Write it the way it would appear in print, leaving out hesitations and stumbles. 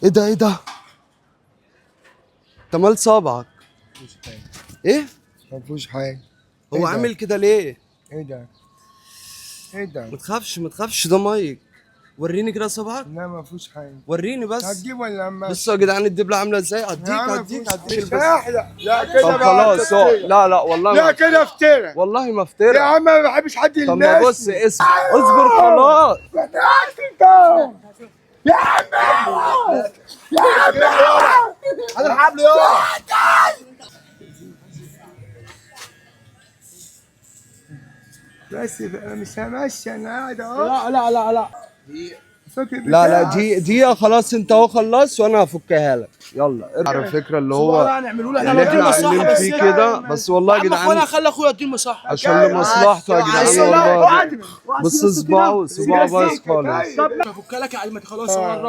ايه ده ايه ده؟ انت مال صابعك؟ مفيش حاجة. ايه؟ مفيش حاجة. هو إيه ده؟ عامل كده ليه؟ ايه ده؟ ايه ده؟ ما تخافش ما تخافش، ده مايك. وريني كده صبعك، لا مفيش حاجة. وريني بس. هتجيب ولا عم؟ بصوا يا جدعان الدبلة عاملة ازاي؟ يا هديك عم هديك مفيش- هديك مش البس. هيحلق. لا كده طب بقى خلاص تفترى. لا لا والله لا ما كده افترى. والله ما يا افترى. عم ما بحبش حد طب ما بص يلمسني. اصبر خلاص. ما تعرفش انت. يا عم يا عم هذا الحبل يلا. بس بقى مش همشي انا قاعد اهو. لا فاكر لا لا بتاعك. دي خلاص انت اهو خلصت وانا هفكها لك. يلا على الفكره اللي هو هنعمله له احنا اللي هنوديه احنا المصحه عاملين بس فيه كده، بس والله يا يا عم اخويا جدعان هخلي اخويا يوديه المصحه عشان لمصلحته يا جدعان والله. بص صباعه بس خالص. طب فك لك يا علمتي خلاص هو